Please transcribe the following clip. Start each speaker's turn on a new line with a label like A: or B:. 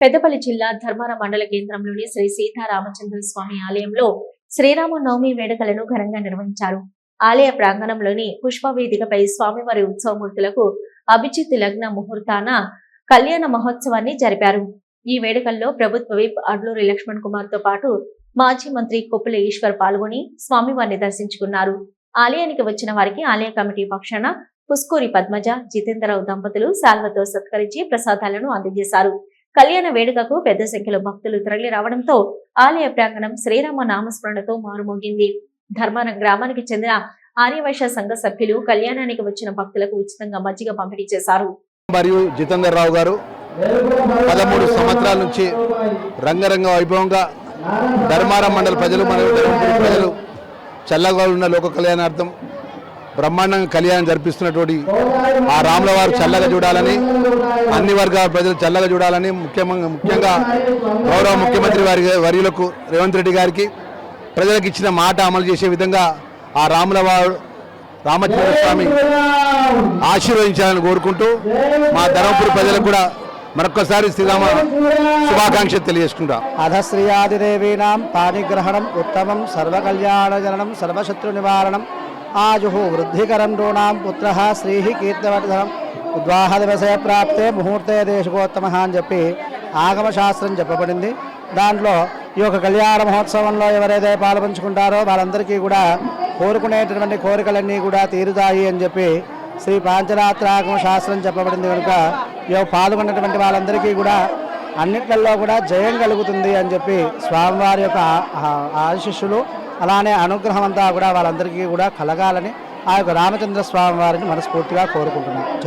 A: పెద్దపల్లి జిల్లా ధర్మారం మండల కేంద్రంలోని శ్రీ సీతారామచంద్ర స్వామి ఆలయంలో శ్రీరామనవమి వేడుకలను ఘనంగా నిర్వహించారు. ఆలయ ప్రాంగణంలోని పుష్పవేదికపై స్వామివారి ఉత్సవమూర్తులకు అభిజిత్ లగ్న ముహూర్తాన కళ్యాణ మహోత్సవాన్ని జరిపారు. ఈ వేడుకల్లో ప్రభుత్వ విప్ అడ్లూరి లక్ష్మణ్ కుమార్ తో పాటు మాజీ మంత్రి కొప్పుల ఈశ్వర్ పాల్గొని స్వామివారిని దర్శించుకున్నారు. ఆలయానికి వచ్చిన వారికి ఆలయ కమిటీ పక్షాన పుస్కూరి పద్మజ, జితేంద్రరావు దంపతులు శాల్వతో సత్కరించి ప్రసాదాలను అందజేశారు. కళ్యాణ వేడుకకు పెద్ద సంఖ్యలో భక్తులు తరలి రావడంతో ఆలయ ప్రాంగణం శ్రీరామ నామస్మరణతో మారుమోగింది. ధర్మారం గ్రామానికి చెందిన ఆర్యవైశ్య సంఘ సభ్యులు కళ్యాణానికి వచ్చిన భక్తులకు ఉచితంగా మజ్జిగ పంపిణీ చేశారు.
B: మరియు జితేంద్రరావు గారు 13 సంవత్సరాల నుంచి రంగరంగ వైభవంగా ధర్మారం మండల ప్రజలు మరియు ధర్మపురి ప్రజలు చల్లగా ఉన్న లోక కళ్యాణార్థం బ్రహ్మాండంగా కళ్యాణం జరిపిస్తున్నటువంటి ఆ రాముల వారు చల్లగా చూడాలని, అన్ని వర్గాల ప్రజలు చల్లగా చూడాలని ముఖ్యంగా గౌరవ ముఖ్యమంత్రి వర్యులకు రేవంత్ రెడ్డి గారికి ప్రజలకు ఇచ్చిన మాట అమలు చేసే విధంగా ఆ రాముల వారు రామచంద్ర స్వామి ఆశీర్వదించాలని కోరుకుంటూ మా ధర్మపురి ప్రజలకు కూడా మరొకసారి శ్రీరామ శుభాకాంక్షలు తెలియజేసుకుంటా.
C: అధశ్రీయాదిదేవీనాం పాణిగ్రహణం ఉత్తమం సర్వకళ్యాణజననం సర్వశత్రు నివారణం ఆజుహు వృద్ధికరం నృణాం పుత్రః శ్రీః కీర్తివర్ధనం ఉద్వాహ దివసే ప్రాప్తే ముహూర్తే దేశకోత్తమ అని చెప్పి ఆగమ శాస్త్రం చెప్పబడింది. దాంట్లో ఈ యొక్క కళ్యాణ మహోత్సవంలో ఎవరైతే పాల్పంచుకుంటారో వాళ్ళందరికీ కూడా కోరుకునేటటువంటి కోరికలన్నీ కూడా తీరుతాయి అని చెప్పి శ్రీ పాంచరాత్రాగమ శాస్త్రం చెప్పబడింది. కనుక పాల్గొన్నటువంటి వాళ్ళందరికీ కూడా అన్నిట్లలో కూడా జయం కలుగుతుంది అని చెప్పి స్వామివారి యొక్క ఆశీస్సులు అలానే అనుగ్రహం అంతా కూడా వాళ్ళందరికీ కూడా కలగాలని ఆ యొక్క రామచంద్ర స్వామి వారిని మనస్ఫూర్తిగా కోరుకుంటున్నాం.